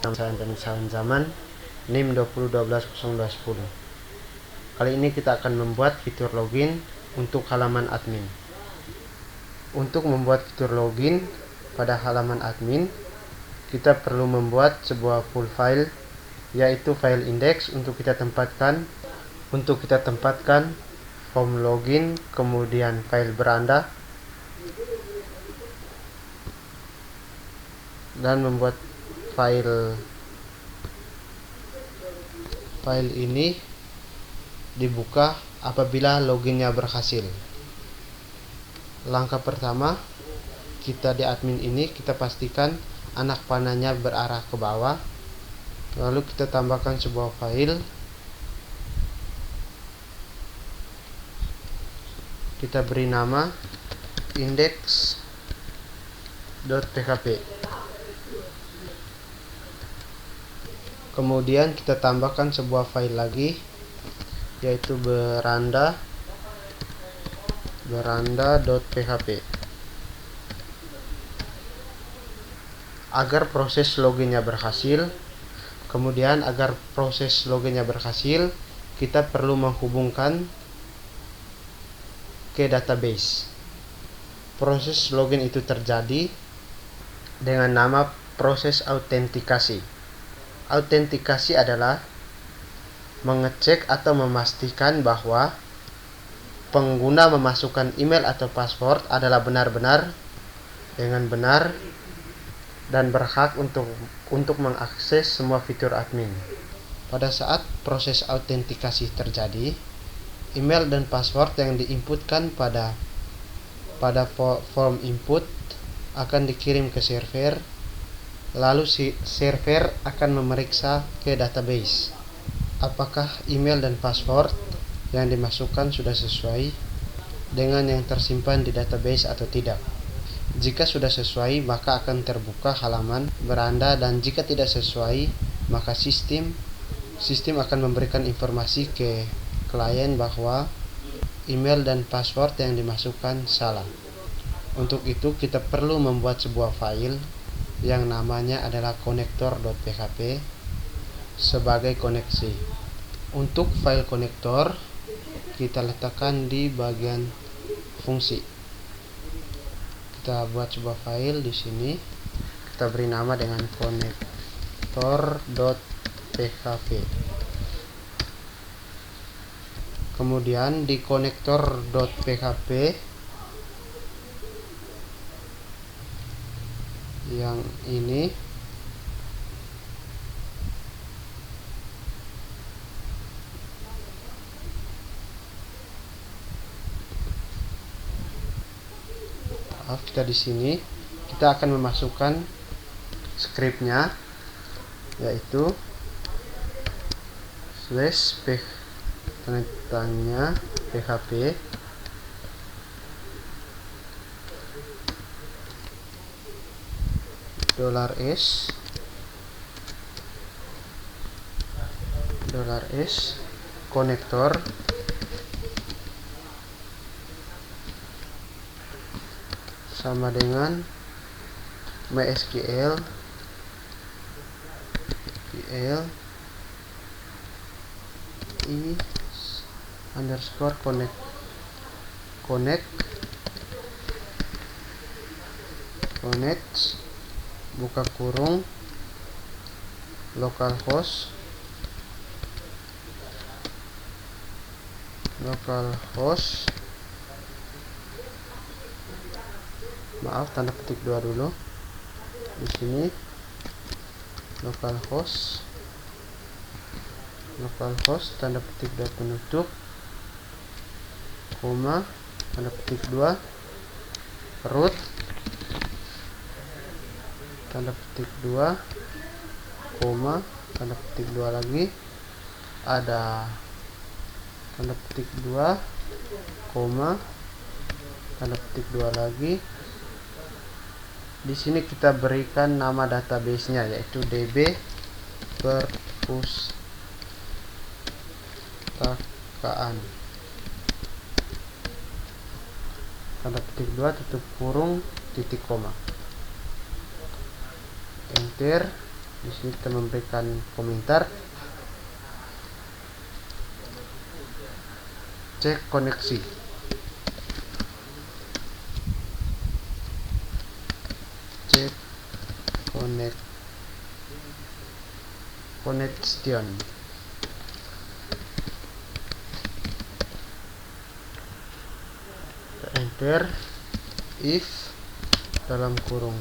pemisahan zaman NIM 20120210. Kali ini kita akan membuat fitur login untuk halaman admin. Untuk membuat fitur login pada halaman admin, kita perlu membuat sebuah full file, yaitu file index untuk kita tempatkan form login, kemudian file beranda, dan membuat file ini dibuka apabila loginnya berhasil. Langkah pertama, kita di admin ini kita pastikan anak panahnya berarah ke bawah, lalu kita tambahkan sebuah file, kita beri nama index.php. Kemudian kita tambahkan sebuah file lagi, yaitu beranda.php. Agar proses loginnya berhasil, kita perlu menghubungkan ke database. Proses login itu terjadi dengan nama proses autentikasi. Autentikasi adalah mengecek atau memastikan bahwa pengguna memasukkan email atau password adalah benar-benar dengan benar dan berhak untuk mengakses semua fitur admin. Pada saat proses autentikasi terjadi, email dan password yang diinputkan pada form input akan dikirim ke server, lalu si server akan memeriksa ke database apakah email dan password yang dimasukkan sudah sesuai dengan yang tersimpan di database atau tidak. Jika sudah sesuai, maka akan terbuka halaman beranda, dan jika tidak sesuai, maka sistem akan memberikan informasi ke klien bahwa email dan password yang dimasukkan salah. Untuk itu kita perlu membuat sebuah file yang namanya adalah connector.php sebagai koneksi. Untuk file konektor kita letakkan di bagian fungsi. Kita buat sebuah file di sini. Kita beri nama dengan connector.php. Kemudian di connector.php yang ini kita di sini kita akan memasukkan scriptnya, yaitu /php $s konektor sama dengan MySQL i_connect buka kurung localhost tanda petik 2 dulu di sini, localhost tanda petik 2 penutup, koma tanda petik 2 root tanda petik 2 koma tanda petik 2 lagi, ada tanda petik 2 koma tanda petik 2 lagi. Di sini kita berikan nama database-nya, yaitu DB perpustakaan. Tanda petik 2 tutup kurung titik koma. Enter. Di sini kita memberikan komentar. Cek koneksi. Cek connection. Enter. If dalam kurung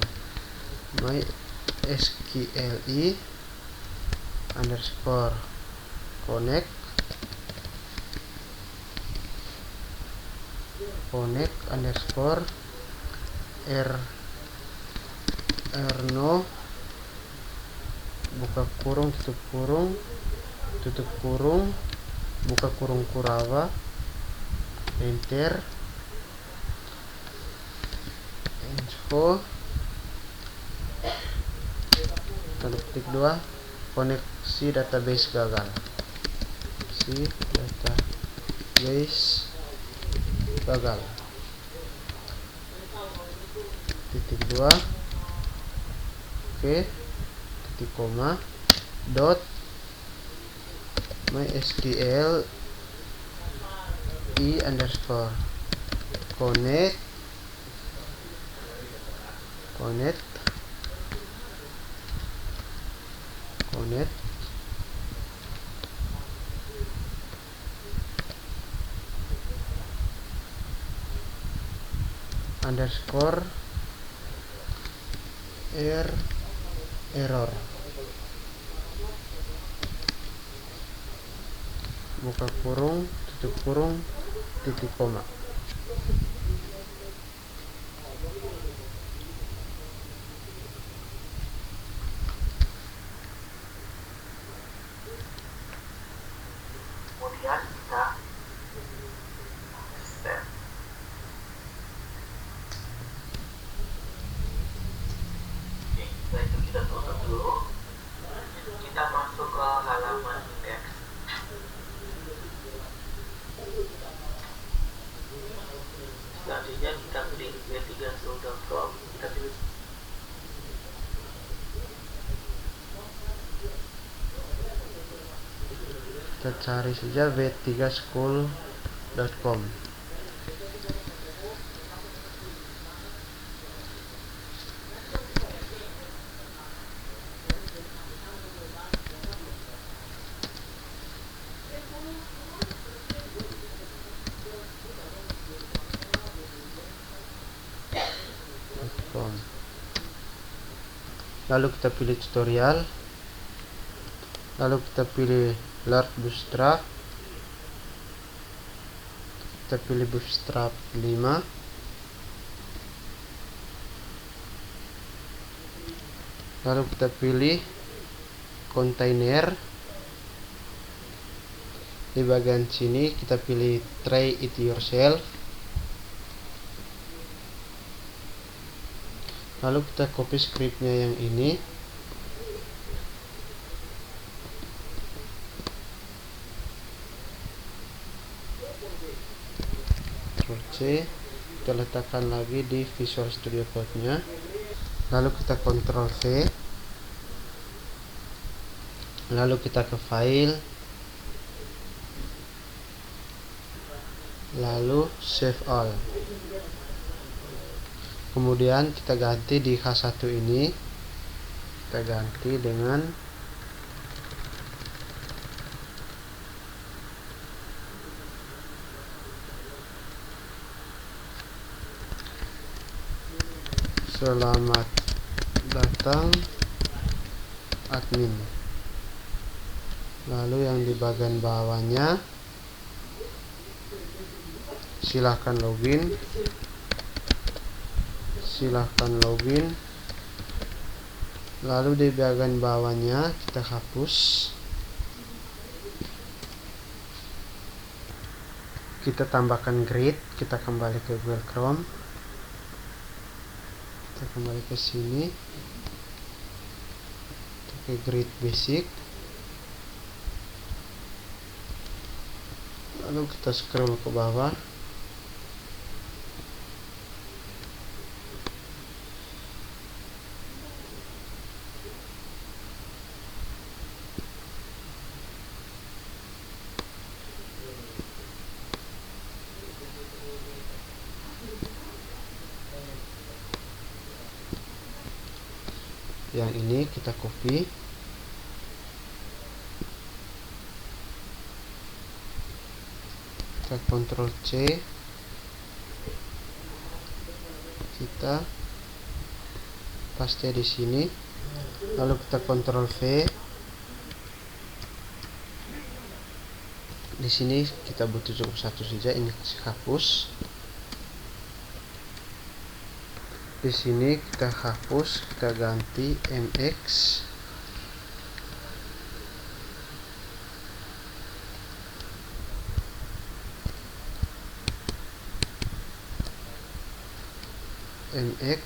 mysqli underscore connect underscore no buka kurung tutup kurung buka kurung Kurawa. Enter. Info tanda petik 2 koneksi database gagal. Si database gagal. Titik 2. Oke. Titik koma dot mysql i underscore connect underscore error buka kurung tutup kurung titik koma. Kemudian kita set. Oke, setelah itu kita tutup dulu. Kita masuk ke halaman index. Selanjutnya kita pilih w3school.com. Kita pilih Kita cari saja w3school.com. Lalu kita pilih tutorial, lalu kita pilih Lark Bootstrap, kita pilih Bootstrap 5, lalu kita pilih kontainer. Di bagian sini kita pilih try it yourself, lalu kita copy scriptnya yang ini, Ctrl C, kita letakkan lagi di Visual Studio Code nya, lalu kita Ctrl V, lalu kita ke file, lalu save all. Kemudian kita ganti di H1 ini, kita ganti dengan selamat datang admin. Lalu yang di bagian bawahnya silahkan login. Lalu di bagian bawahnya kita hapus, kita tambahkan grid, kita kembali ke Google Chrome, kita kembali ke sini, ke grid basic, lalu kita scroll ke bawah, Yang ini kita copy, kita Ctrl C, kita paste di sini, lalu kita Ctrl V. Di sini kita butuh cukup satu saja, ini hapus. Di sini kita hapus, kita ganti MX. MX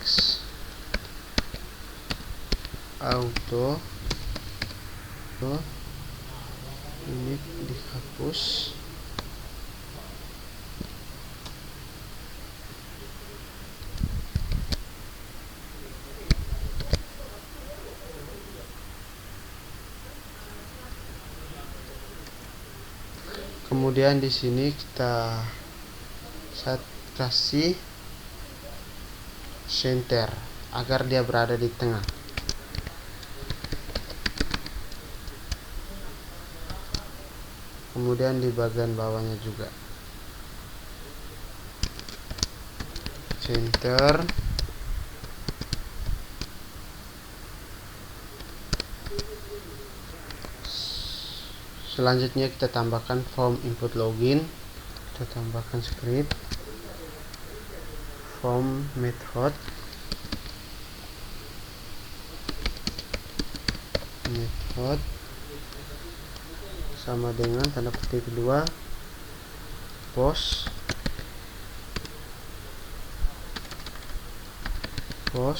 auto, ini dihapus. Kemudian di sini kita kasih center agar dia berada di tengah. Kemudian di bagian bawahnya juga center. Selanjutnya kita tambahkan form input login, kita tambahkan script form method sama dengan tanda petik 2 post tanda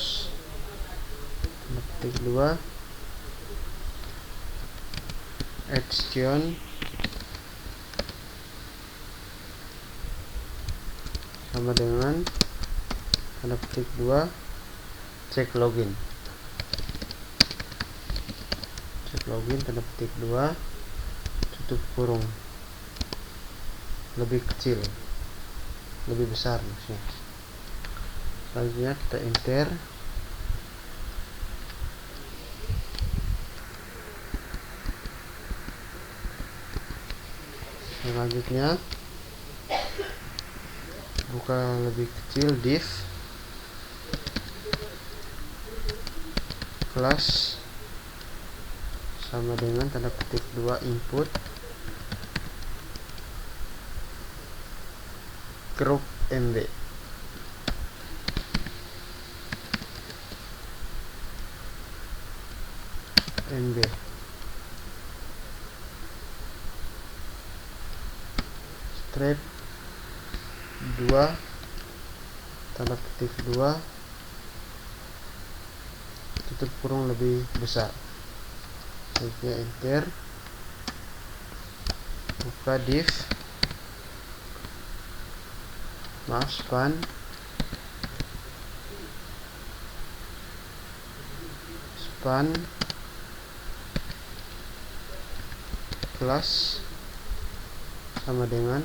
petik 2 action sama dengan tanda petik 2 cek login tanda petik 2 tutup kurung, lebih kecil, lebih besar maksudnya. Selanjutnya kita enter. Selanjutnya buka lebih kecil div kelas sama dengan tanda petik 2 input group MB. Strip 2 tanda petik 2 tutup kurung lebih besar. Selanjutnya enter, buka div span kelas sama dengan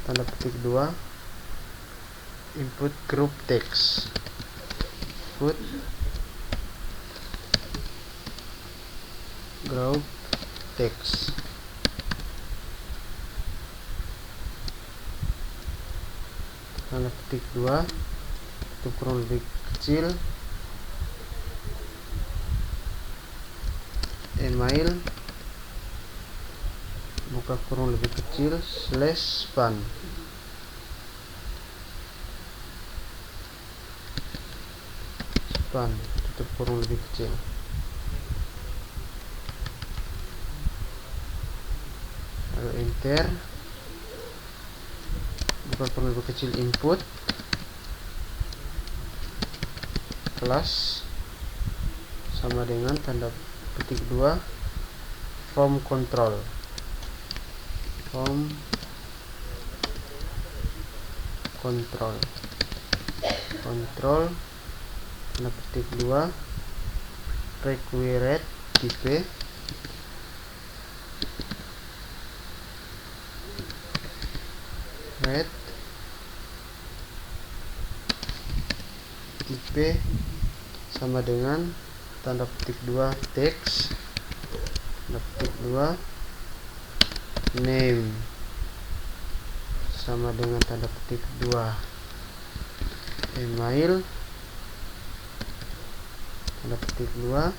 tanda petik 2 input group text, input group text. Tanda petik 2 itu kurang lebih kecil, email buka kurung lebih kecil /span tutup kurung lebih kecil. Lalu enter, buka kurung lebih kecil input kelas sama dengan tanda petik 2 form control tanda petik 2 required type sama dengan tanda petik 2 teks, tanda petik 2 name sama dengan tanda petik 2 email, tanda petik 2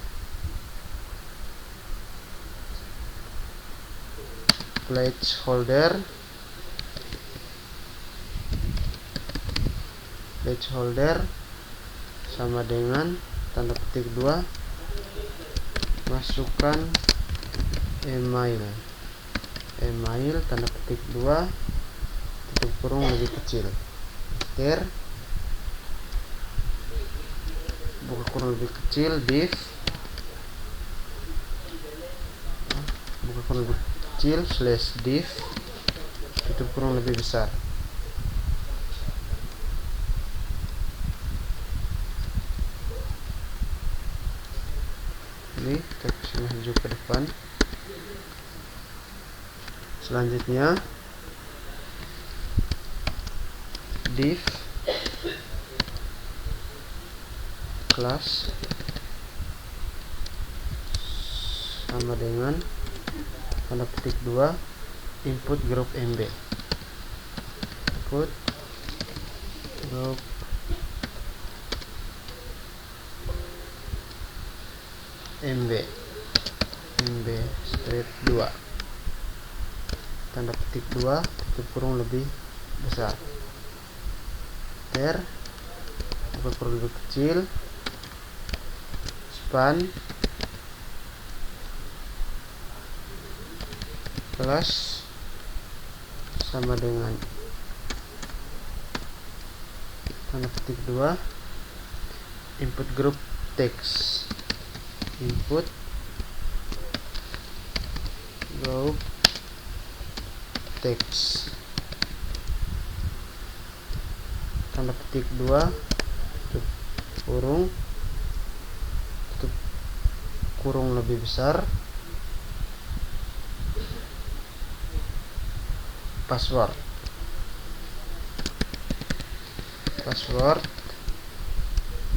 placeholder, sama dengan tanda petik 2 masukkan email, tanda petik 2 tutup kurung lebih kecil, enter, buka kurung lebih kecil, div, buka kurung lebih kecil, slash div, tutup kurung lebih besar. Ini kita kasih maju ke depan. Selanjutnya div class sama dengan tanda petik 2 input group MB, input group MB strip 2, tanda petik 2 tutup kurung lebih besar, enter, buka kurung lebih kecil, span kelas sama dengan tanda petik 2 input group text, input group text, tanda petik 2 tutup kurung lebih besar, password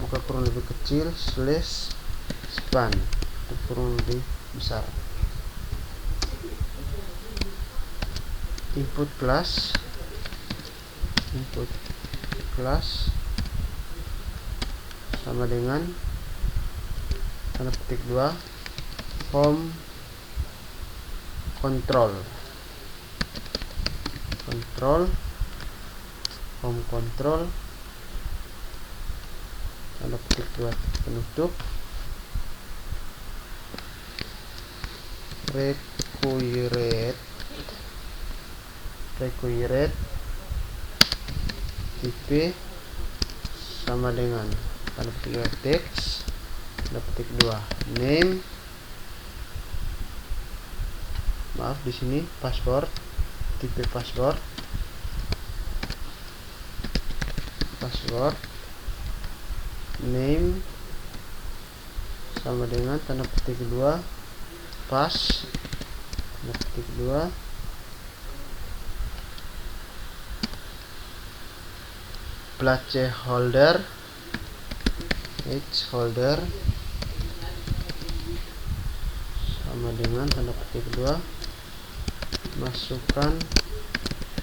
buka kurung lebih kecil, slash span tutup kurung lebih besar, input class sama dengan tanda petik 2 home control, tanda petik 2 penutup, required tipe sama dengan tanda petik 2 text, tanda petik 2 name, di sini password, tipe password name sama dengan tanda petik 2 pass, tanda petik 2 placeholder sama dengan tanda petik 2 masukkan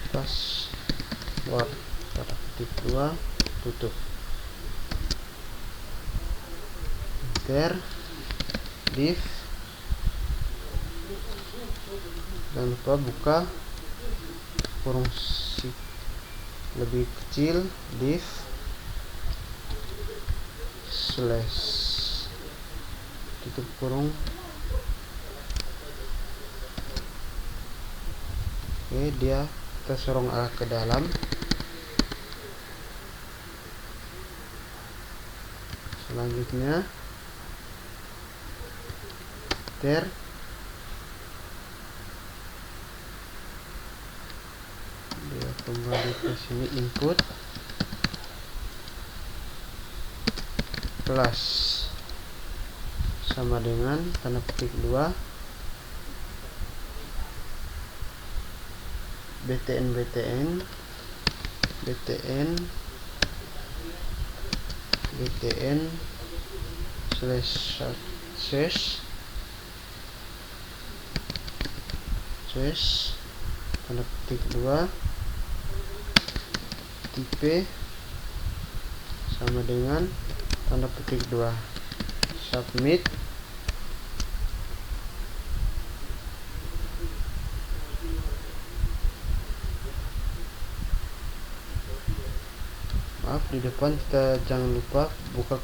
password, tanda petik 2 tutup, enter, div, jangan lupa buka kurung lebih kecil, div slash tutup kurung. Oke, dia kita sorong arah ke dalam. Selanjutnya enter, dia kembali ke sini, input kelas sama dengan tanda petik 2 btn slash success tanda petik 2 tipe sama dengan tanda petik 2 submit. Maaf, di depan kita jangan lupa buka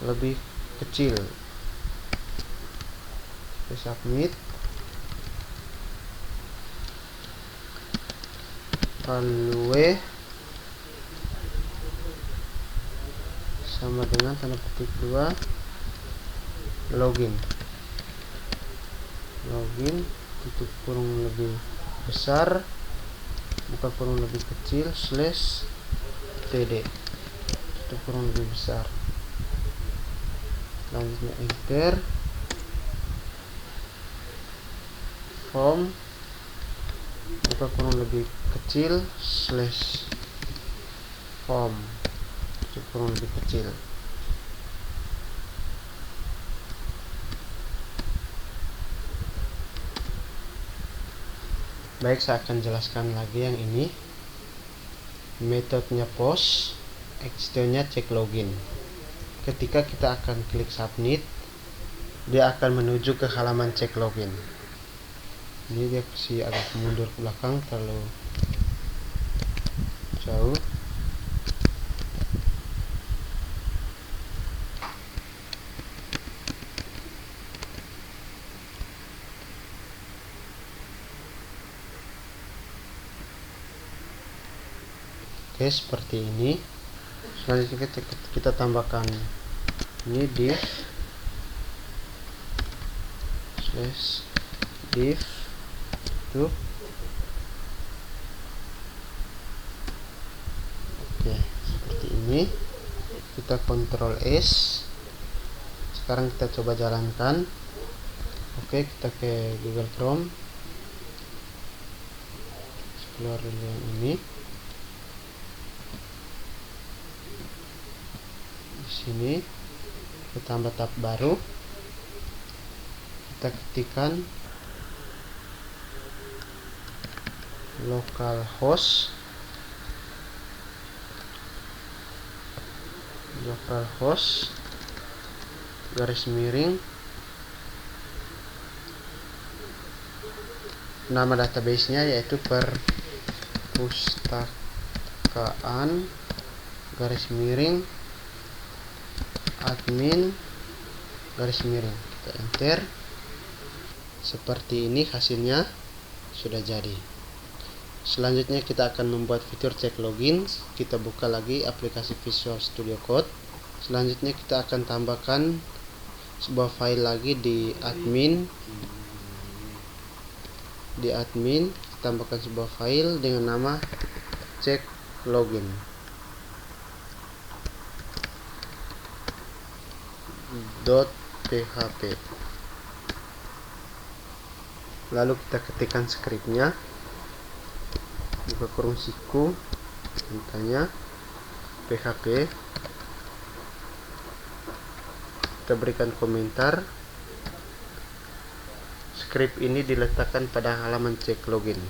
lebih kecil. Submit. Value sama dengan tanda petik 2 login tutup kurung lebih besar buka kurung lebih kecil slash td tutup kurung lebih besar. Selanjutnya enter. Form buka kurung lebih kecil slash form tutup kurung lebih kecil. Baik, saya akan jelaskan lagi yang ini. Metodenya post, extensionnya cek login. Ketika kita akan klik submit, dia akan menuju ke halaman cek login. Ini dia kasih agak mundur ke belakang terlalu jauh. Oke, seperti ini. Selanjutnya kita tambahkan ini div slash div itu. Oke, seperti ini. Kita Ctrl S. Sekarang kita coba jalankan. Oke, kita ke Google Chrome. Explore yang ini. Sini kita tambah tab baru, kita ketikkan localhost garis miring nama databasenya yaitu perpustakaan garis miring admin garis miring. Kita enter. Seperti ini hasilnya sudah jadi. Selanjutnya kita akan membuat fitur cek login. Kita buka lagi aplikasi Visual Studio Code. Selanjutnya kita akan tambahkan sebuah file lagi di admin. Kita tambahkan sebuah file dengan nama cek login. .php. Lalu kita ketikkan skripnya, buka kurung siku, mintanya php. Kita berikan komentar. Skrip ini diletakkan pada halaman cek login.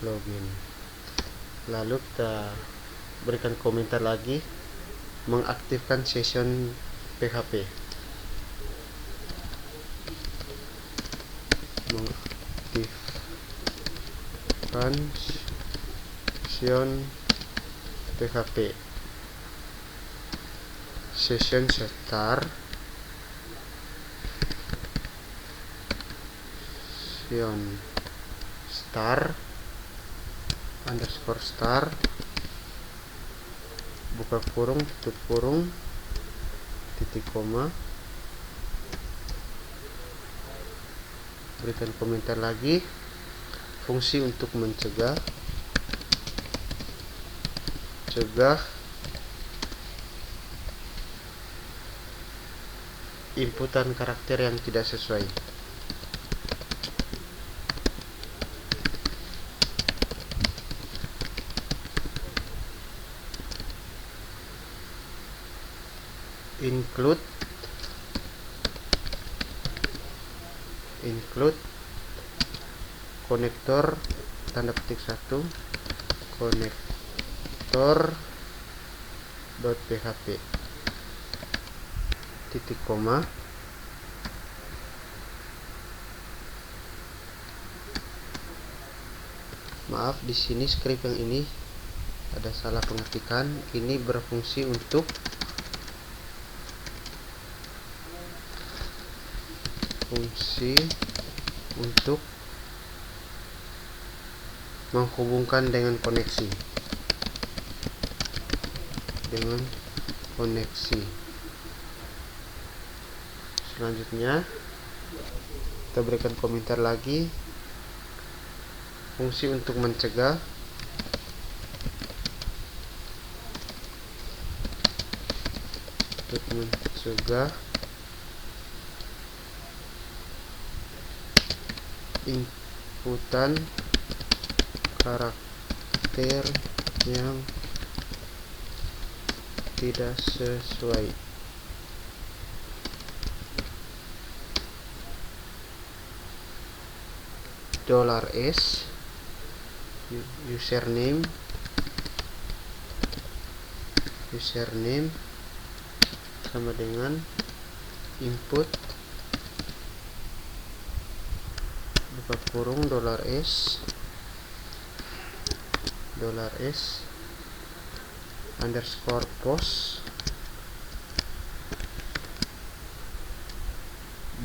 Login. Lalu kita berikan komentar lagi, mengaktifkan session PHP. Mengaktifkan session PHP. Session start. Session start _star buka kurung tutup kurung titik koma, berikan komentar lagi, fungsi untuk mencegah inputan karakter yang tidak sesuai. Include konektor tanda petik 1 konektor .php titik koma maaf, di sini script yang ini ada salah pengetikan. Ini berfungsi untuk menghubungkan dengan koneksi. Selanjutnya kita berikan komentar lagi, fungsi untuk mencegah inputan karakter yang tidak sesuai. $s username sama dengan input buka kurung $s underscore post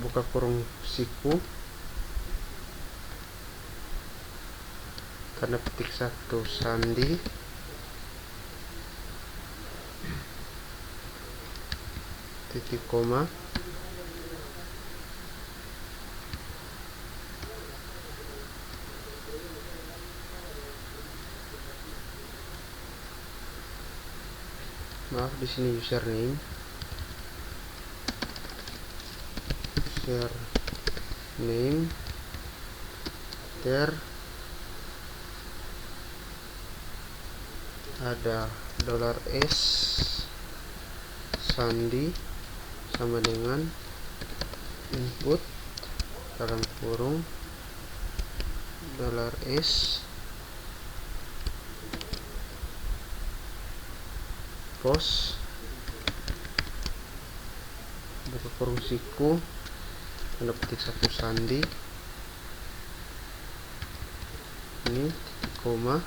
buka kurung siku tanda petik 1 sandi titik koma maaf, di sini username ada $s sandi sama dengan input dalam kurung $s post buka kurung siku tanda petik 1 sandi ini titik koma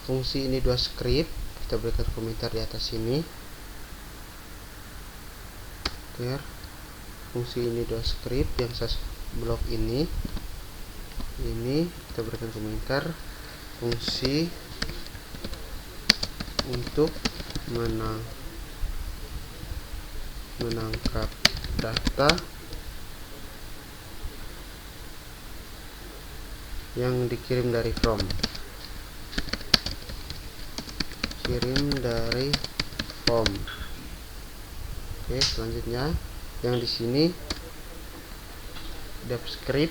fungsi ini 2 script, kita berikan komentar di atas sini. Fungsi ini 2 script yang blok ini kita berikan komentar fungsi untuk menangkap data yang dikirim dari from Oke, selanjutnya yang di sini dev script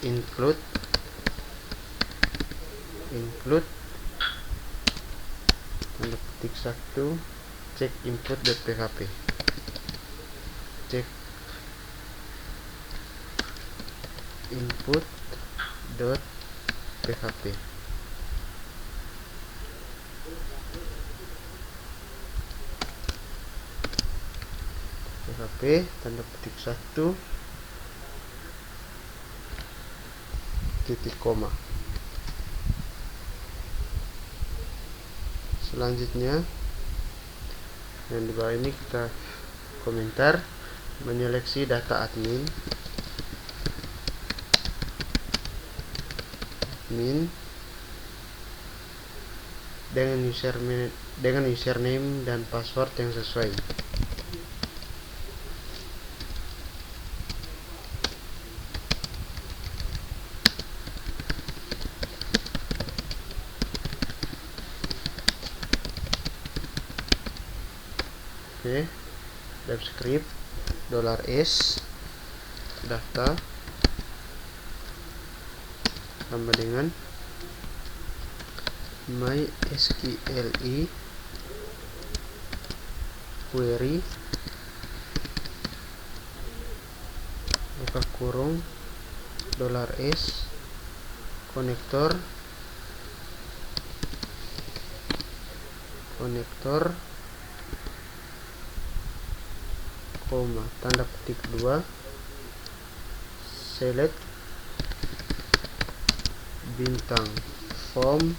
include tanda petik 1 check input.php tanda petik 1 titik koma. Selanjutnya yang di bawah ini kita komentar menyeleksi data admin dengan username dan password yang sesuai. Oke, subscript $s data sama dengan MySQLi query buka kurung $s konektor koma tanda petik 2 select bintang from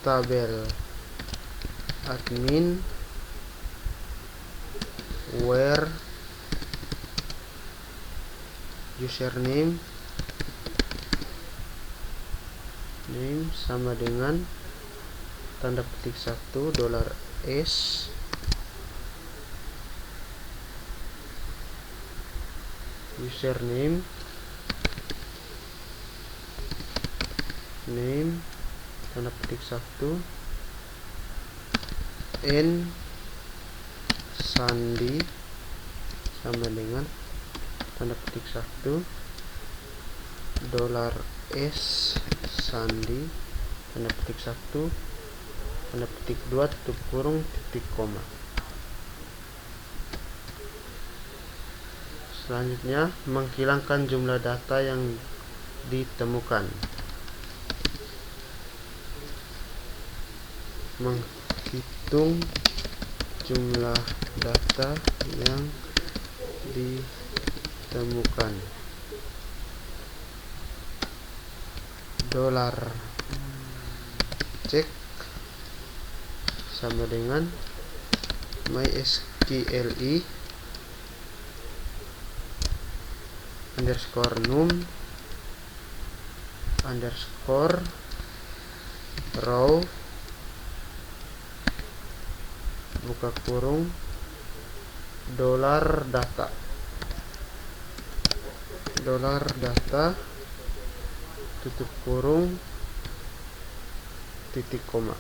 tabel admin where username sama dengan tanda petik 1 $s username tanda petik 1 n sandi sama dengan tanda petik 1 $s sandi tanda petik 1 tanda petik 2 tutup kurung titik koma. Selanjutnya menghilangkan jumlah data yang ditemukan. Menghitung jumlah data yang ditemukan. $check sama dengan MySQLi _num _row buka kurung $data tutup kurung titik koma.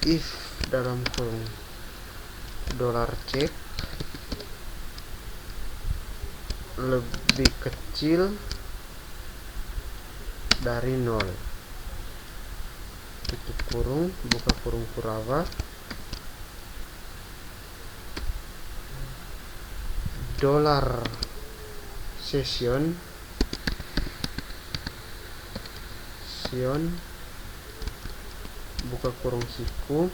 If dalam kurung $check lebih kecil dari 0 tutup kurung buka kurung Kurawa $session buka kurung siku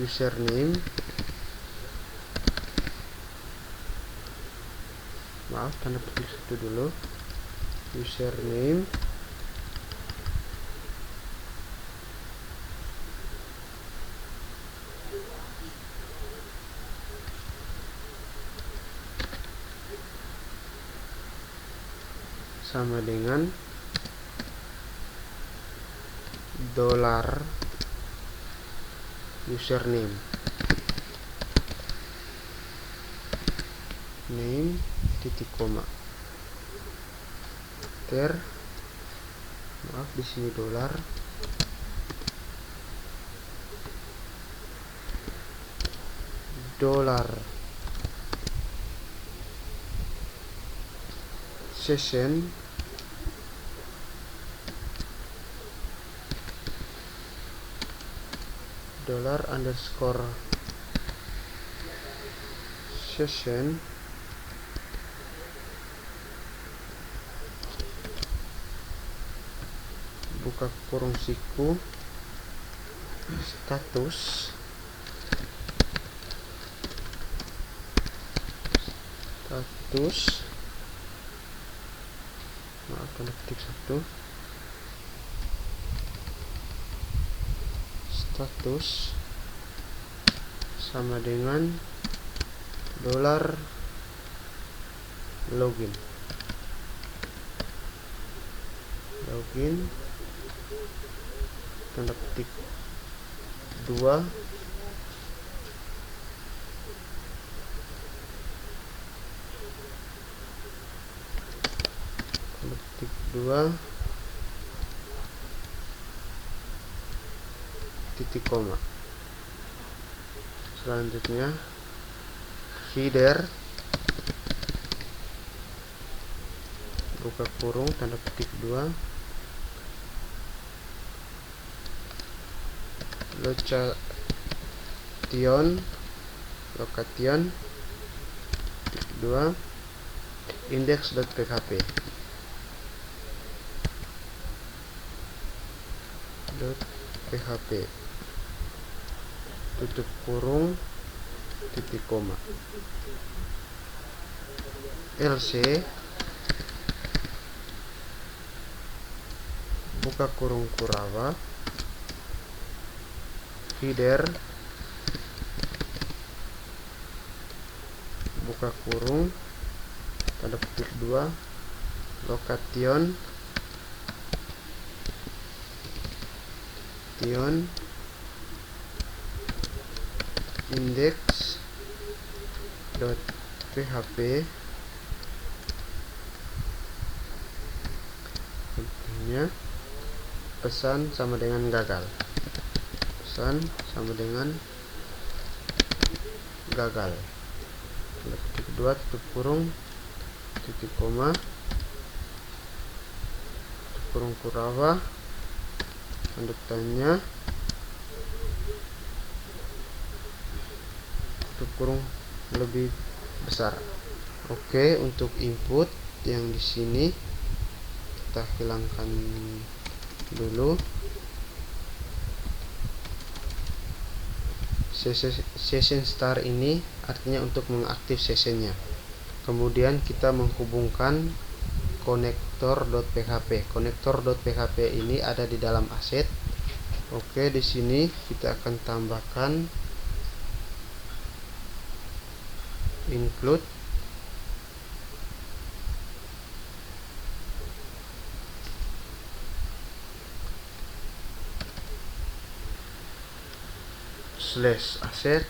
username tanda petik 1 dulu username sama dengan $username titik koma di sini $session $session buka kurung siku status tanda petik 1 status sama dengan $login tanda petik 2 $login tanda petik 2 titik koma. Selanjutnya header buka kurung tanda petik 2 location 2 index.php tutup kurung titik koma. LC buka kurung Kurawa header buka kurung tanda petik 2 location index.php intinya pesan sama dengan gagal. Pesan sama dengan gagal. Tanda petik 2 tutup kurung titik koma tutup kurung Kurawa tanda tanya tutup kurung lebih besar. Oke, untuk input yang di sini kita hilangkan dulu. Session start ini artinya untuk mengaktif sessionnya. Kemudian kita menghubungkan konektor.php. Konektor.php ini ada di dalam aset. Oke, di sini kita akan tambahkan include slash aset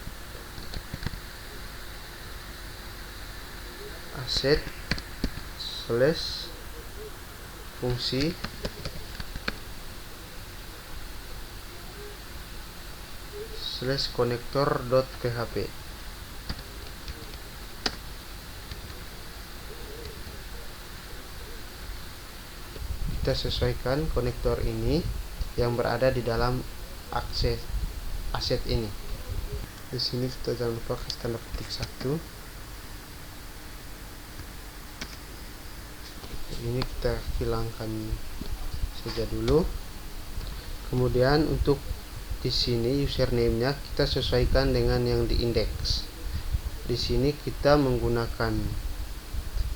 slash fungsi slash konektor.php. Kita sesuaikan konektor ini yang berada di dalam aset ini. Di sini kita jangan lupa kasih tanda petik 1. Ini kita hilangkan saja dulu. Kemudian untuk di sini username-nya kita sesuaikan dengan yang di index. Di sini kita menggunakan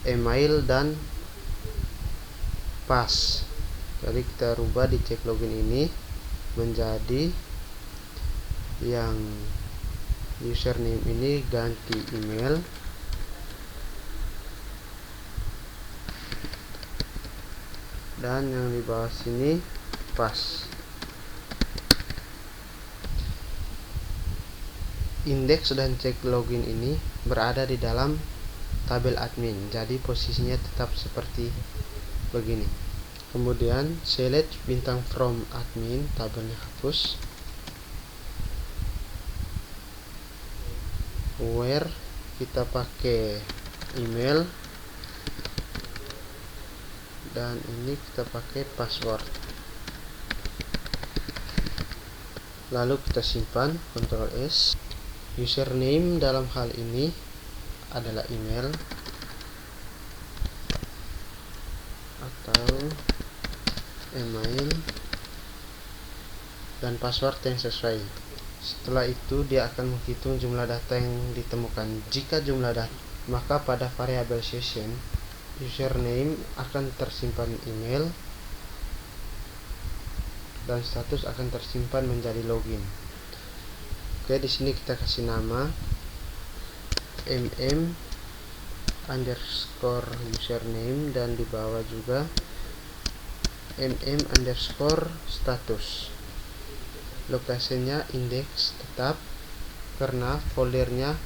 email dan pas. Jadi kita rubah di cek login ini menjadi yang username ini ganti email dan yang di bawah sini pas. Indeks dan cek login ini berada di dalam tabel admin, jadi posisinya tetap seperti begini. Kemudian select bintang from admin, tabelnya hapus. Where kita pakai email dan ini kita pakai password. Lalu kita simpan, Ctrl S. Username dalam hal ini adalah email atau email dan password yang sesuai. Setelah itu dia akan menghitung jumlah data yang ditemukan. Jika jumlah data, maka pada variabel session username akan tersimpan email dan status akan tersimpan menjadi login. Oke, di sini kita kasih nama mm_ username dan di bawah juga mm_ status. Lokasinya indeks tetap karena foldernya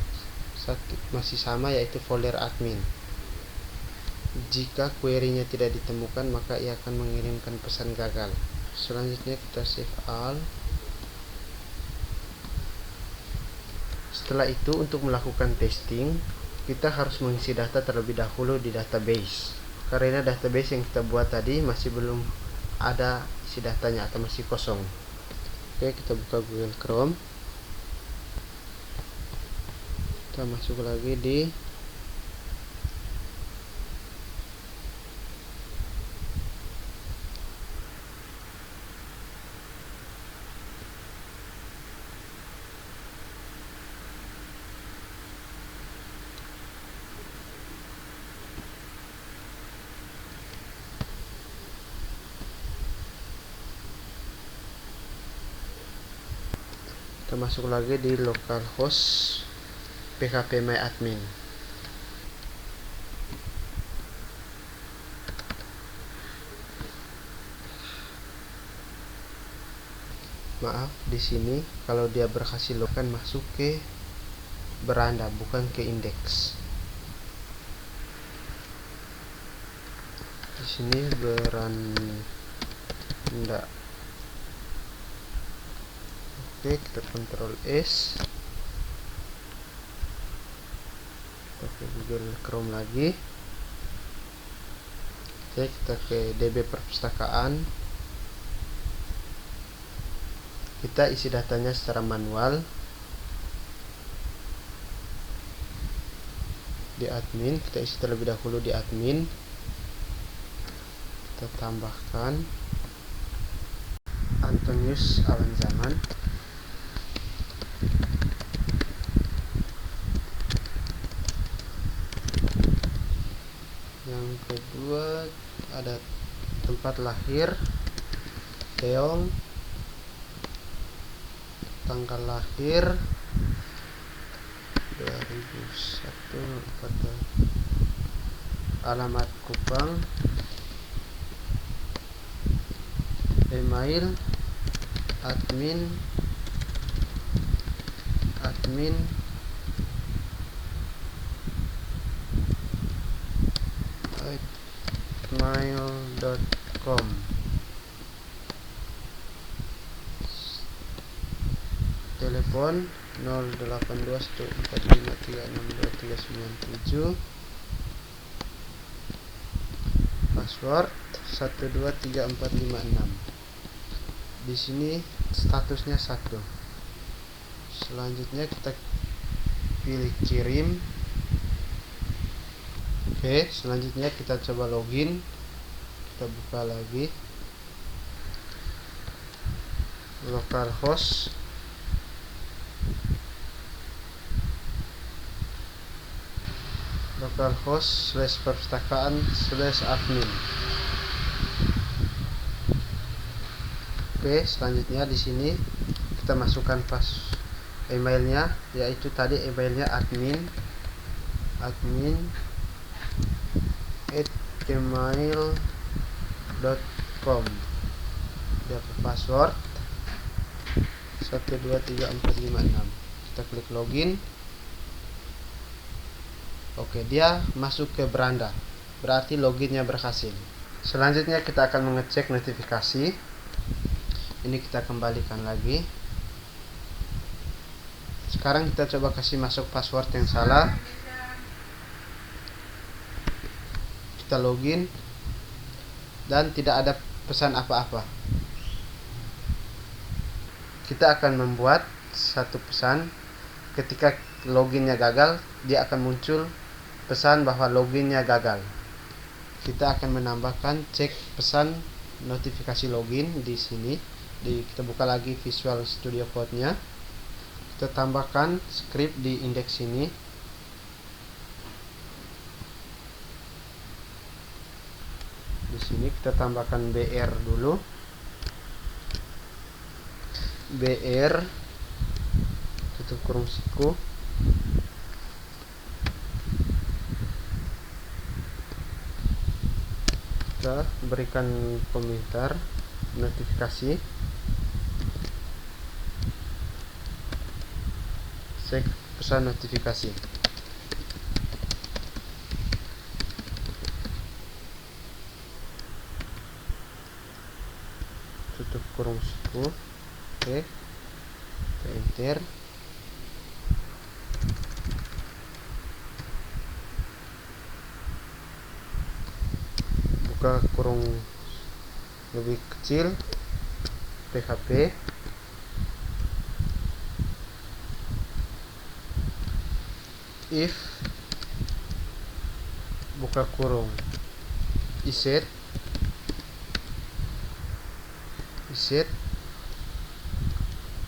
masih sama, yaitu folder admin. Jika query-nya tidak ditemukan, maka ia akan mengirimkan pesan gagal. Selanjutnya kita save all. Setelah itu, untuk melakukan testing, kita harus mengisi data terlebih dahulu di database, karena database yang kita buat tadi masih belum ada isi datanya atau masih kosong. Oke, kita buka Google Chrome, kita masuk lagi di localhost phpMyAdmin. Maaf, di sini kalau dia berhasil akan masuk ke beranda, bukan ke indeks. Di sini beranda. Oke, kita Ctrl S. Kita ke Google Chrome lagi. Oke, kita ke DB perpustakaan. Kita isi datanya secara manual di admin. Kita isi terlebih dahulu di admin. Kita tambahkan Antonius Alanzaman. Yang kedua ada tempat lahir Teong, tanggal lahir 2001, alamat Kupang, email admin mail.com. Telepon 082145362397. Password 123456. Di sini statusnya 1. Selanjutnya kita pilih kirim. Oke, selanjutnya kita coba login. Kita buka lagi localhost /perpustakaan/admin. Oke, selanjutnya di sini kita masukkan emailnya, yaitu tadi emailnya admin@gmail.com. Dia password 123456. Kita klik login. Oke, dia masuk ke beranda, berarti loginnya berhasil. Selanjutnya kita akan mengecek notifikasi. Ini kita kembalikan lagi. Sekarang kita coba kasih masuk password yang salah. Kita login dan tidak ada pesan apa-apa. Kita akan membuat satu pesan. Ketika loginnya gagal, dia akan muncul pesan bahwa loginnya gagal. Kita akan menambahkan cek pesan notifikasi login di sini. Kita buka lagi Visual Studio Code-nya. Kita tambahkan script di indeks ini. Di sini kita tambahkan BR dulu. BR tutup kurung siku. Kita berikan komentar notifikasi. Cek pesan notifikasi. tutup kurung siku. Oke, kita enter. Buka kurung lebih kecil, PHP. If buka kurung iset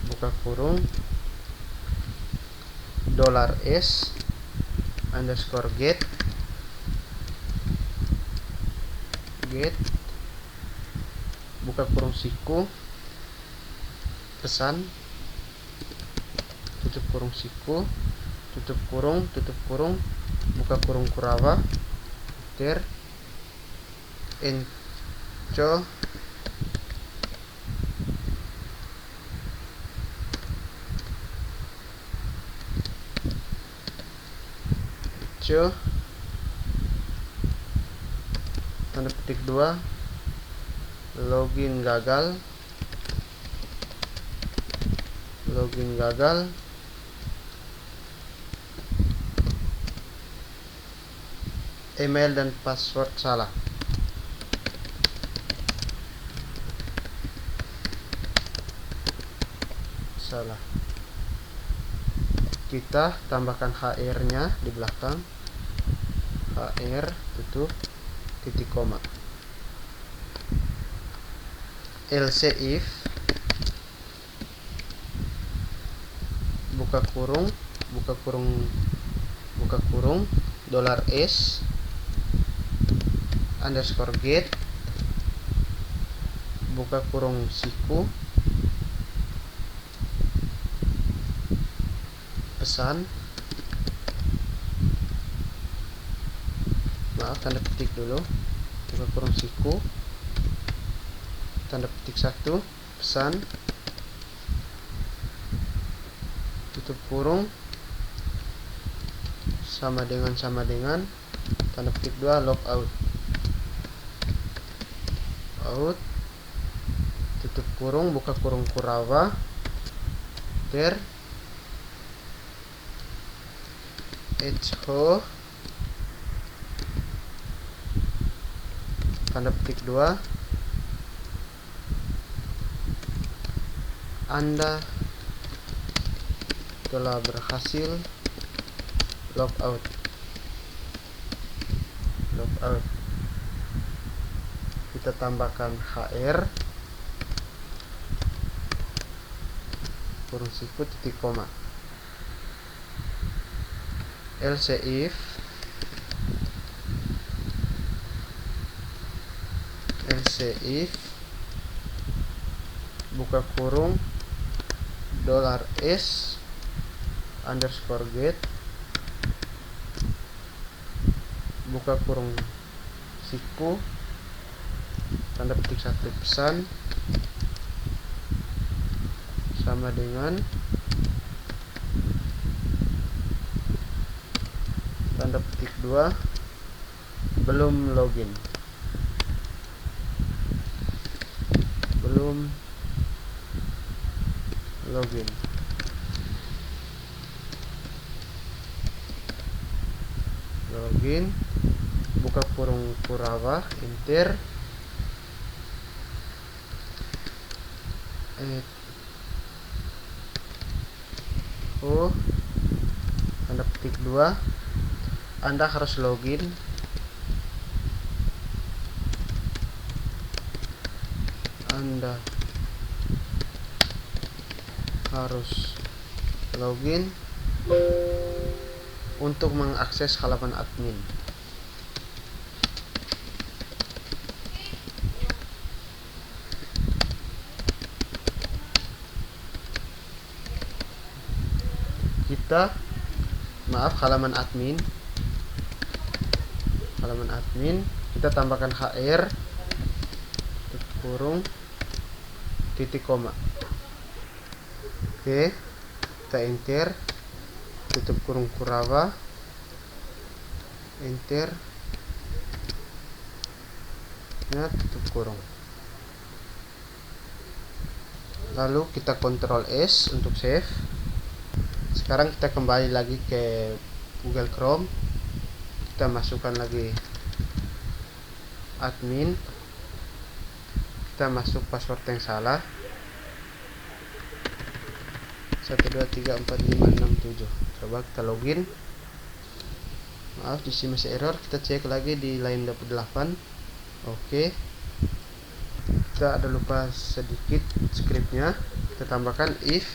buka kurung $s underscore get buka kurung siku pesan, tutup kurung siku, tutup kurung, buka kurung Kurava, enco tanda petik 2, login gagal, email dan password salah. Kita tambahkan HR nya di belakang, HR tutup titik koma. Else if buka kurung $s underscore get buka kurung siku pesan, tanda petik dulu, buka kurung siku tanda petik 1 pesan, tutup kurung sama dengan tanda petik 2 logout, tutup kurung, buka kurung Kurava, echo tanda petik 2 Anda telah berhasil logout. Kita tambahkan HR kurung siku titik koma. Else if buka kurung $s underscore get buka kurung siku tanda petik 1 pesan sama dengan tanda petik 2 belum login. Buka kurung Kurava, enter, tanda petik 2 Anda harus login, untuk mengakses halaman admin. Halaman admin kita tambahkan HR tutup kurung titik koma. Oke, kita enter, tutup kurung Kurava, enter, tutup kurung. Lalu kita Ctrl S untuk save. Sekarang kita kembali lagi ke Google Chrome. Kita masukkan lagi admin. Kita masuk password yang salah. 1234567. Coba kita login. Maaf, di sini masih error. Kita cek lagi di line 8. Oke. Kita ada lupa sedikit scriptnya. Kita tambahkan if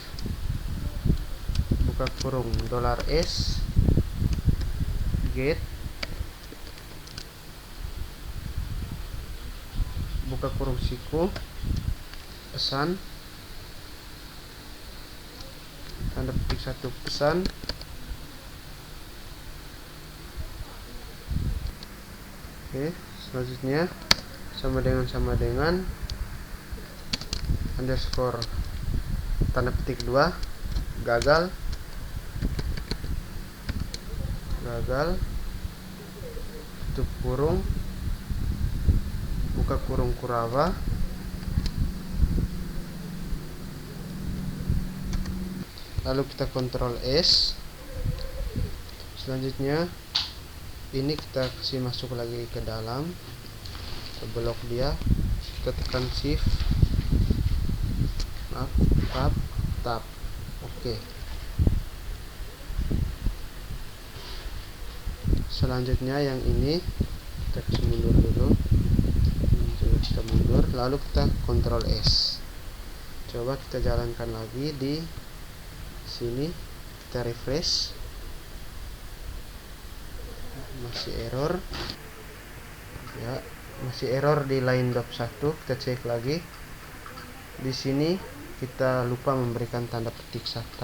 buka kurung $s get buka kurung siku pesan tanda petik 1 pesan. Oke, selanjutnya sama dengan underscore tanda petik 2 gagal tutup kurung buka kurung Kurawa. Lalu kita Ctrl S. Selanjutnya ini kita kasih masuk lagi ke dalam, kita blok dia, kita tekan shift, tab. Oke. Selanjutnya yang ini kita kasih mundur dulu. Kita mundur, lalu kita Ctrl S. Coba kita jalankan lagi di sini, kita refresh. Masih error. Ya, masih error di line 1. Kita cek lagi. Di sini kita lupa memberikan tanda petik 1.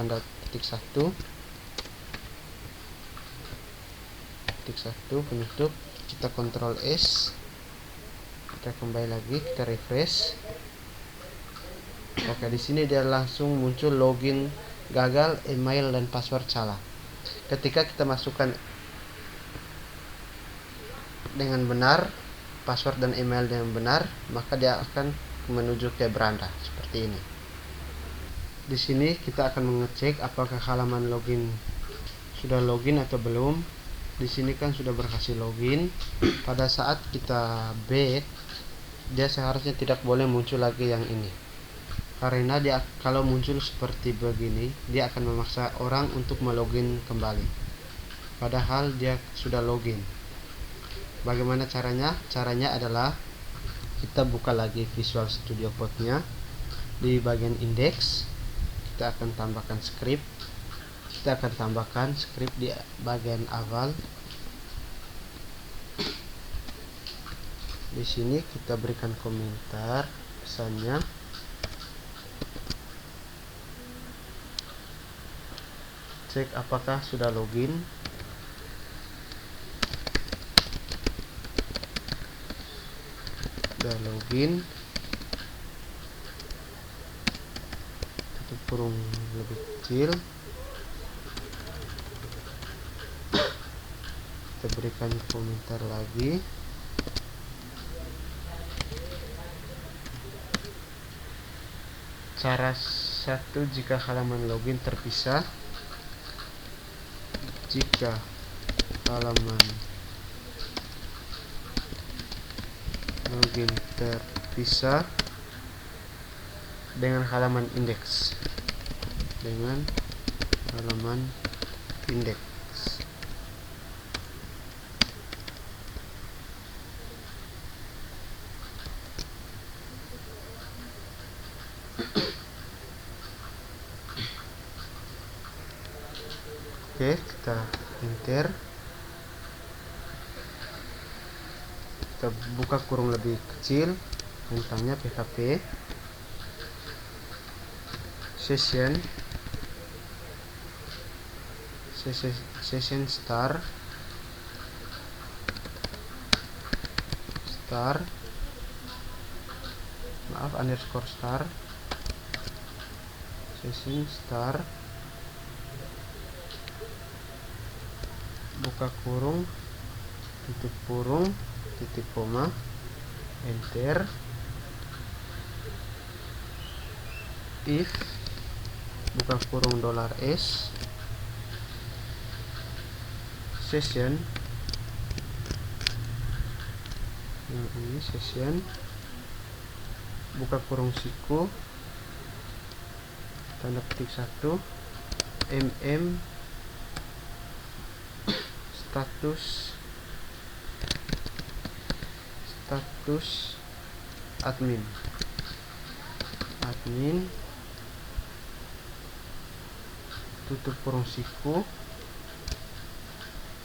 Penutup. Kita Ctrl S. Kita kembali lagi, kita refresh. Oke, di sini dia langsung muncul login gagal, email dan password salah. Ketika kita masukkan dengan benar password dan email dengan benar, maka dia akan menuju ke beranda seperti ini. Di sini kita akan mengecek apakah halaman login sudah login atau belum. Di sini kan sudah berhasil login. Pada saat kita back, dia seharusnya tidak boleh muncul lagi yang ini, karena dia kalau muncul seperti begini, dia akan memaksa orang untuk melogin kembali, padahal dia sudah login. Bagaimana caranya? Caranya adalah kita buka lagi Visual Studio Code-nya. Di bagian index kita akan tambahkan script. Kita akan tambahkan script di bagian awal. Di sini kita berikan komentar pesannya. Cek apakah sudah login. Sudah login. Tutup kurung lebih kecil. Kita berikan komentar lagi. Cara 1, jika halaman login terpisah. Jika halaman login terpisah dengan halaman indeks. Oke, kita enter. Kita buka kurung lebih kecil, bentangnya PHP session star underscore star session star buka kurung tutup kurung titik koma enter. if buka kurung $s session, yang ini session, buka kurung siku tanda petik 1 status admin tutup kurung siku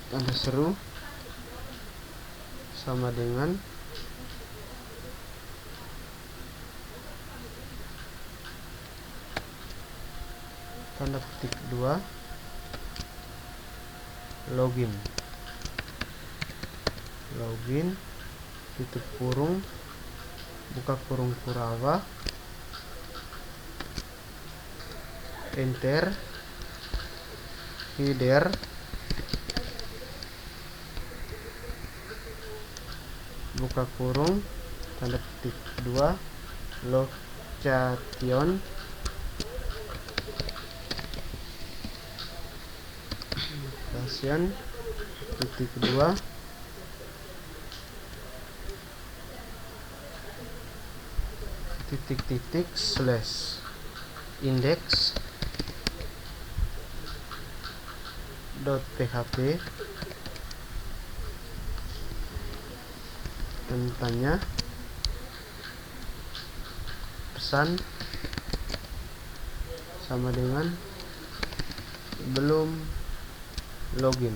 tanda seru sama dengan tanda petik 2 login tutup kurung buka kurung Kurawa, enter, header, buka kurung tanda petik 2 location, titik 2 titik slash index .php tanya pesan sama dengan belum login,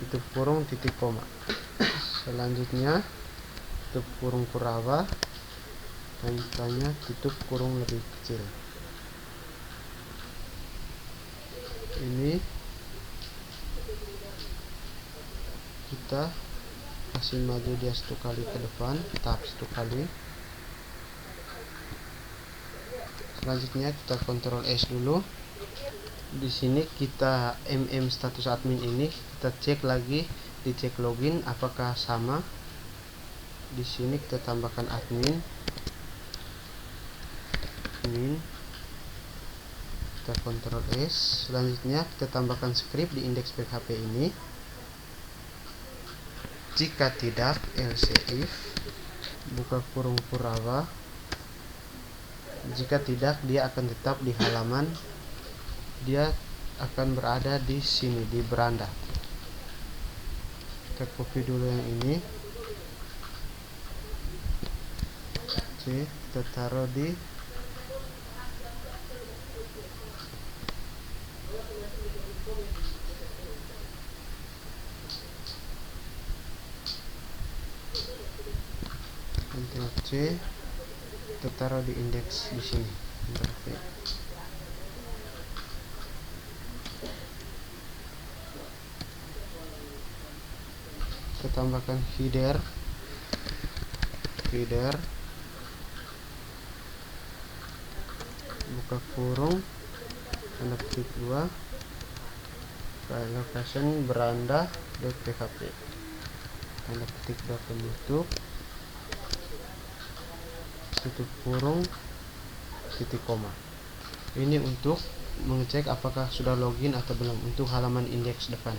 tutup kurung titik koma. Selanjutnya tutup kurung Kurawa dan tanya tutup kurung lebih kecil. Ini kita kasih maju dia 1 kali ke depan, tahap 1 kali. Selanjutnya kita Ctrl S dulu. Di sini kita status admin ini kita cek lagi, dicek login apakah sama. Di sini kita tambahkan admin, kita Ctrl S. Selanjutnya kita tambahkan script di indeks PHP ini. Jika tidak, else if buka kurung Kurawa. Jika tidak, dia akan tetap di halaman, dia akan berada di sini di beranda. Kita copy dulu yang ini, kita taruh di Ctrl C, kita taruh di indeks di sini. Kita tambahkan header, buka kurung tanda petik 2 file location beranda.php tanda petik 2 penutup, tutup kurung titik koma. Ini untuk mengecek apakah sudah login atau belum untuk halaman indeks depan.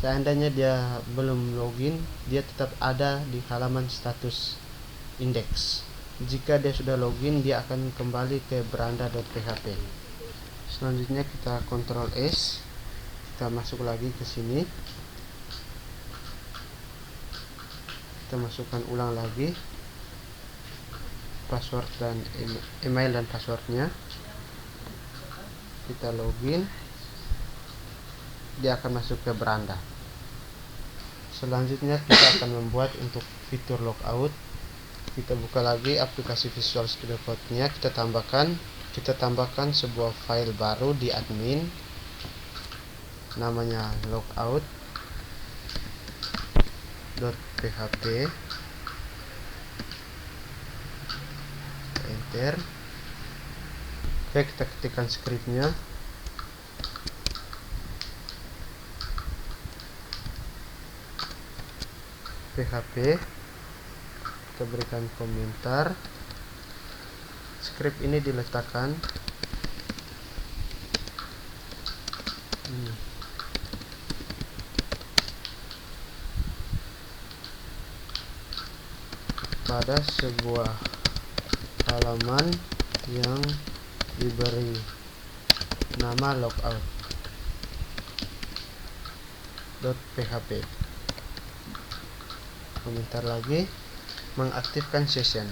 Seandainya dia belum login, dia tetap ada di halaman status indeks. Jika dia sudah login, dia akan kembali ke beranda.php. Selanjutnya kita Ctrl S, kita masuk lagi ke sini, kita masukkan ulang lagi password dan email dan passwordnya. Kita login, dia akan masuk ke beranda. Selanjutnya kita akan membuat untuk fitur logout. Kita buka lagi aplikasi Visual Studio Code-nya, kita tambahkan sebuah file baru di admin namanya logout.php. Enter. Oke, kita ketikkan scriptnya. PHP, kita berikan komentar. Script ini diletakkan pada sebuah halaman yang diberi nama logout.php. Komentar lagi, mengaktifkan session.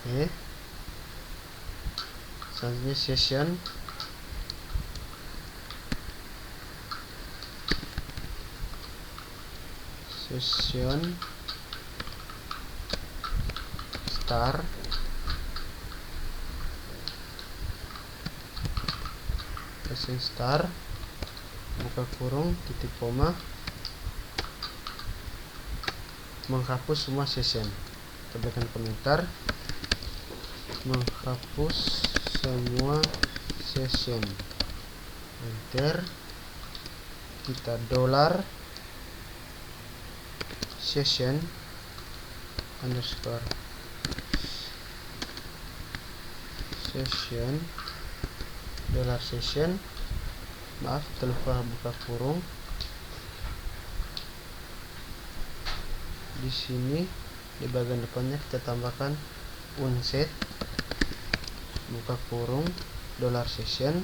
Oke. Selanjutnya session. Star session star buka kurung titik koma menghapus semua session. Kita berikan komentar, menghapus semua session, enter. Kita $session underscore session $session, maaf terlupa buka kurung. Di sini di bagian depannya kita tambahkan unset buka kurung $session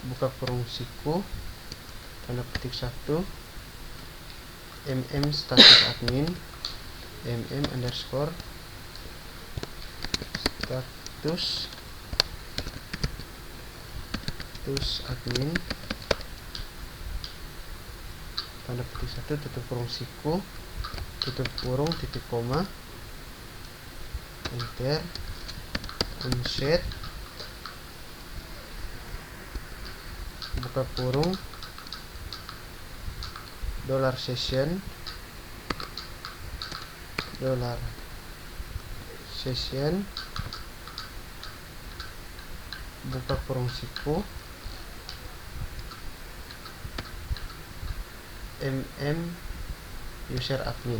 buka kurung siku tanda petik 1 status admin underscore status admin tanda petik 1 tutup kurung siku tutup kurung titik koma, enter. Unset buka kurung $session buka kurung siku user admin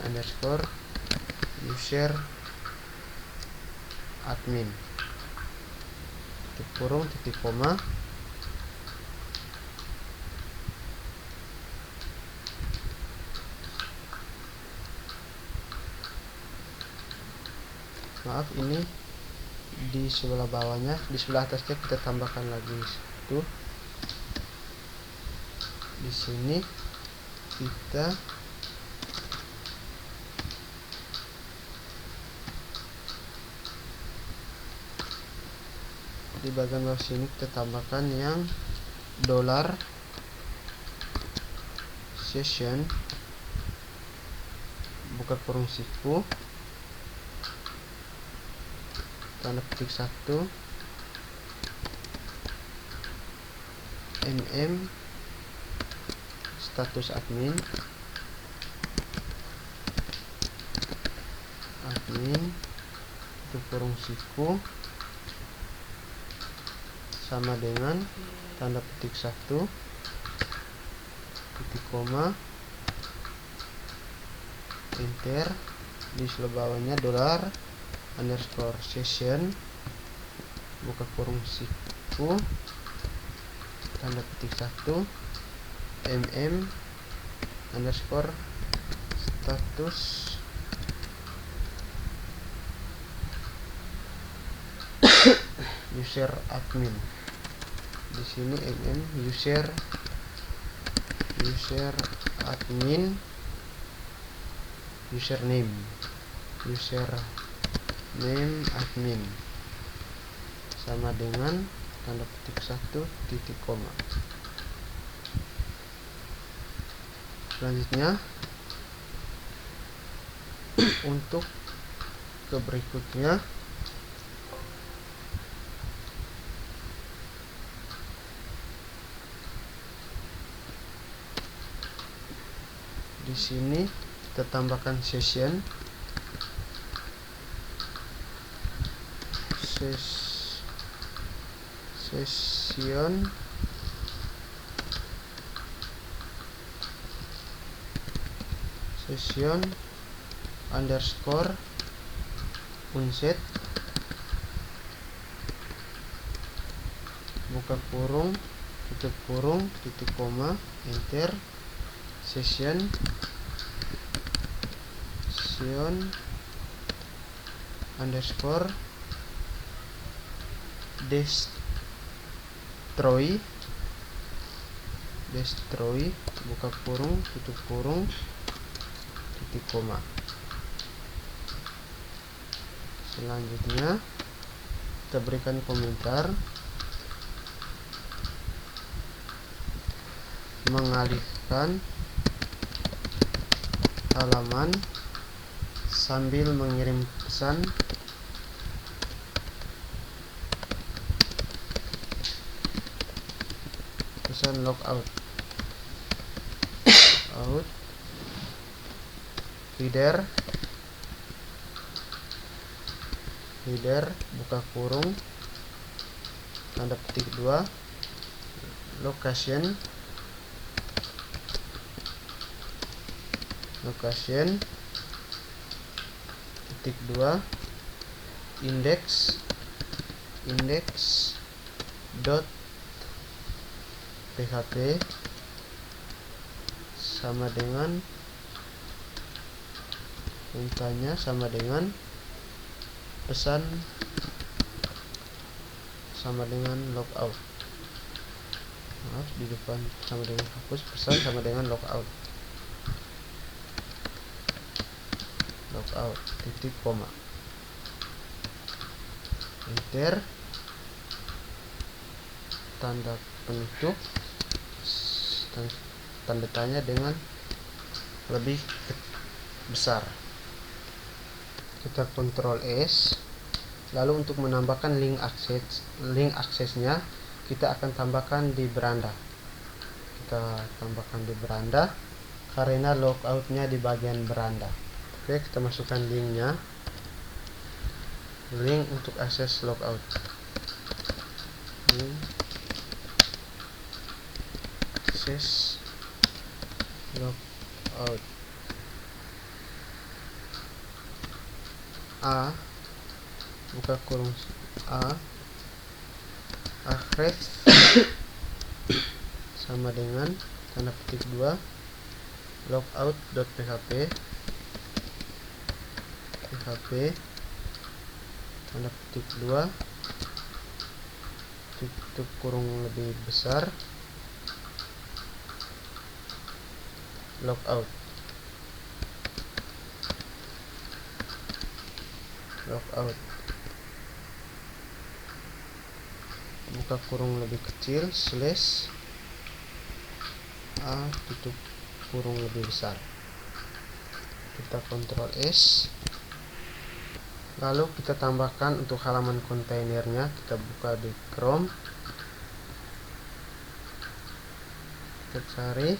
underscore user admin tutup kurung titik koma, maaf ini di sebelah bawahnya, di sebelah atasnya kita tambahkan lagi satu. Di sini kita di bagian bawah sini kita tambahkan yang $session buka kurung siku tanda petik 1 status admin itu kurung siku sama dengan tanda petik 1 titik koma, enter. Di sebelah bawahnya $underscore session buka kurung siku tanda petik 1 underscore status user admin. Di sini user admin username admin sama dengan tanda petik 1 titik koma. Selanjutnya untuk ke berikutnya di sini kita tambahkan session session underscore unset buka kurung tutup kurung titik koma enter. Session underscore destroy buka kurung tutup kurung titik koma. Selanjutnya kita berikan komentar mengalihkan halaman sambil mengirim pesan logout header buka kurung tanda petik 2 location titik 2 index dot php sama dengan perintahnya sama dengan pesan sama dengan logout. Maaf, di depan sama dengan hapus, pesan sama dengan logout titik koma enter. Tanda penutup tanda tanya dengan lebih besar. Kita Ctrl S. Lalu untuk menambahkan link aksesnya kita akan tambahkan di beranda. Kita tambahkan di beranda karena logoutnya di bagian beranda. Oke, kita masukkan link untuk akses logout. Akses logout A buka kurung ahref sama dengan tanda petik 2 logout.php tanda petik 2 tutup kurung lebih besar logout buka kurung lebih kecil slash a tutup kurung lebih besar. Kita Ctrl S. Lalu kita tambahkan untuk halaman kontainernya, kita buka di Chrome, kita cari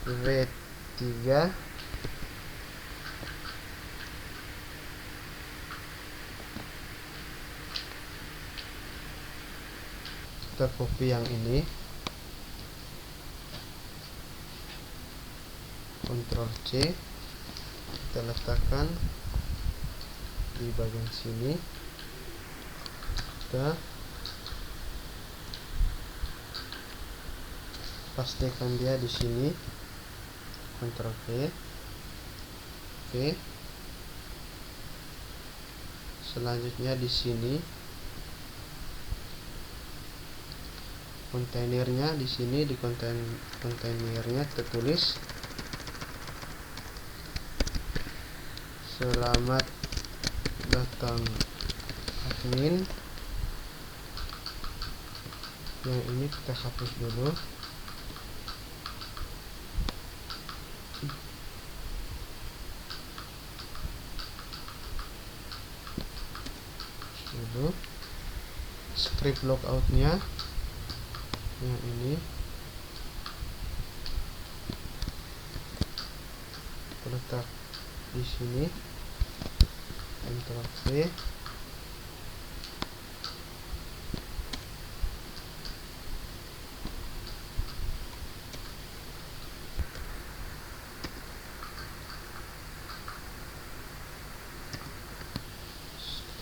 v3 kita copy yang ini, Ctrl C, kita letakkan di bagian sini, kita pastikan dia di sini, Ctrl V. Oke. Selanjutnya di sini kontainernya, di sini di kontainernya kita tulis selamat datang admin. Yang ini kita hapus dulu. Script logoutnya yang ini terletak di sini, Ctrl C.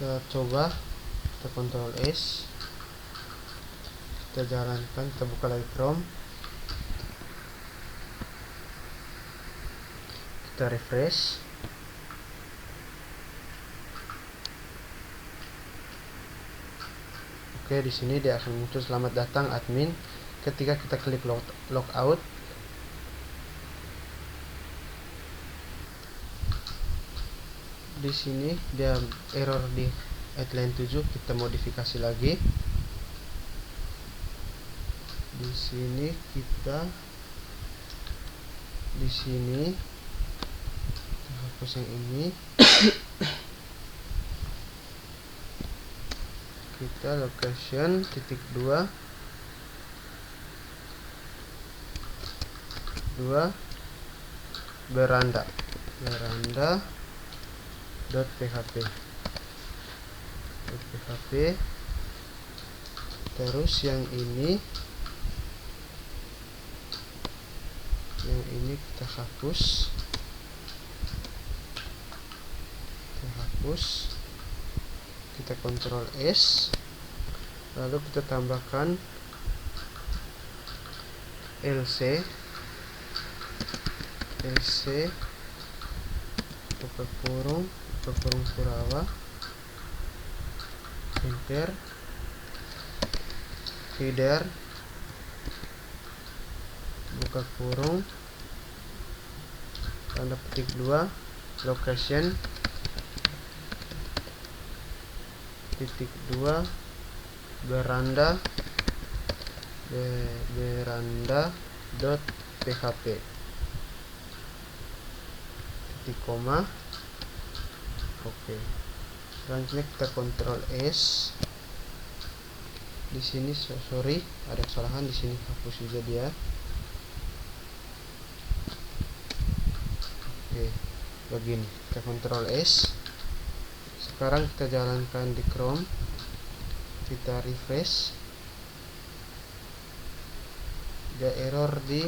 Kita coba, kita Ctrl S, kita jalankan, kita buka lagi Chrome, kita refresh. Oke, di sini dia akan muncul selamat datang admin. Ketika kita klik logout, di sini dia error di line 7, kita modifikasi lagi. Di sini kita hapus yang ini. Kita location titik 2 beranda .php. Terus yang ini kita hapus. Kita Ctrl S, lalu kita tambahkan lc buka kurung Surawa, enter, header, buka kurung, tanda petik 2, location titik 2 beranda.php, titik koma. Oke. Selanjutnya kita Ctrl S. Di sini sorry, ada kesalahan di sini, hapus saja dia. Oke, begini. Kita Ctrl S. Sekarang kita jalankan di Chrome, kita refresh. Ada error di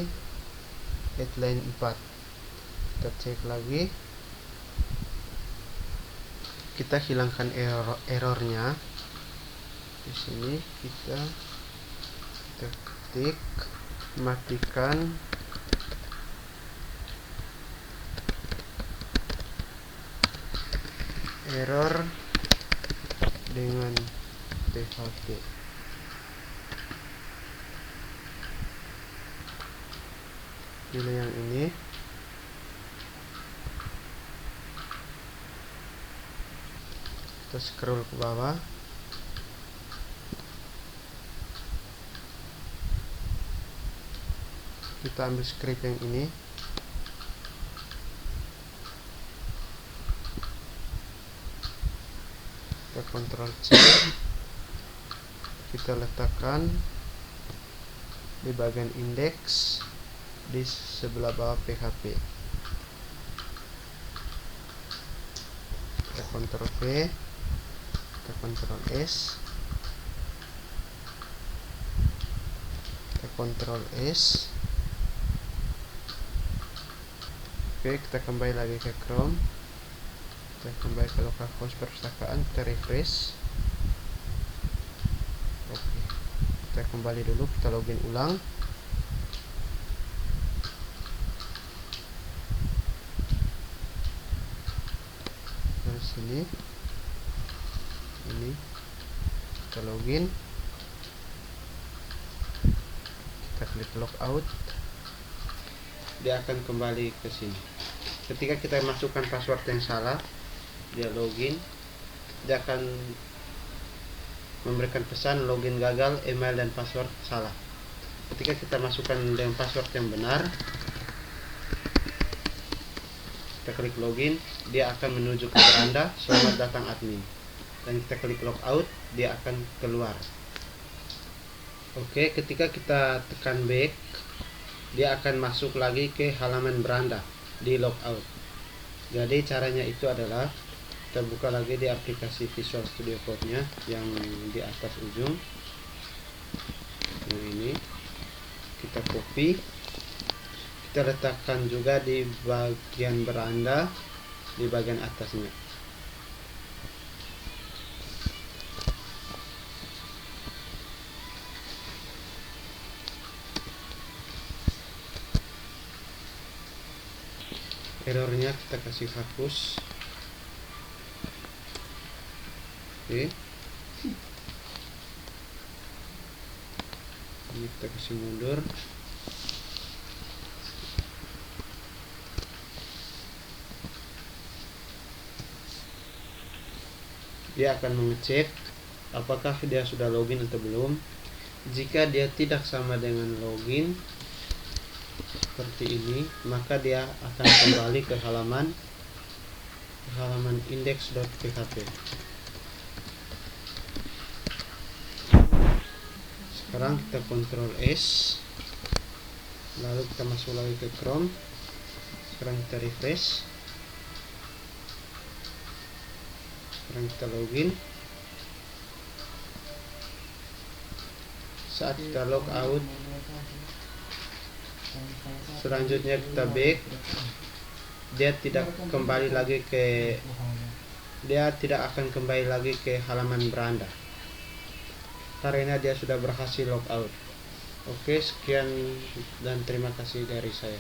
headline 4. Kita cek lagi, kita hilangkan errornya. Di sini kita ketik, matikan error dengan PHP. Pilih yang ini. Kita scroll ke bawah. Kita ambil script yang ini. Kita Ctrl C, kita letakkan di bagian indeks di sebelah bawah PHP. Kita Ctrl V, kita Ctrl S, kita Ctrl S. Oke, kita kembali lagi ke Chrome. Kita kembali ke localhost perpustakaan, kita refresh. Oke, kita kembali dulu, kita login ulang. Dari sini, ini kita login. Kita klik logout, dia akan kembali ke sini. Ketika kita masukkan password yang salah, dia login, dia akan memberikan pesan login gagal, email dan password salah. Ketika kita masukkan dengan password yang benar, kita klik login, dia akan menuju ke beranda selamat datang admin, dan kita klik logout, dia akan keluar. Oke, ketika kita tekan back, dia akan masuk lagi ke halaman beranda di logout. Jadi caranya itu adalah kita buka lagi di aplikasi Visual Studio Code-nya yang di atas ujung. Yang ini kita copy, kita letakkan juga di bagian beranda di bagian atasnya. headernya kita kasih hapus. Oke, ini kita kasih mundur. Dia akan mengecek apakah dia sudah login atau belum. Jika dia tidak sama dengan login seperti ini, maka dia akan kembali ke halaman index.php. Sekarang kita Ctrl S, lalu kita masuk lagi ke Chrome. Sekarang kita refresh. Sekarang kita login. Saat kita log out, selanjutnya kita back, dia tidak akan kembali lagi ke halaman beranda karena dia sudah berhasil log out. Oke, sekian dan terima kasih dari saya.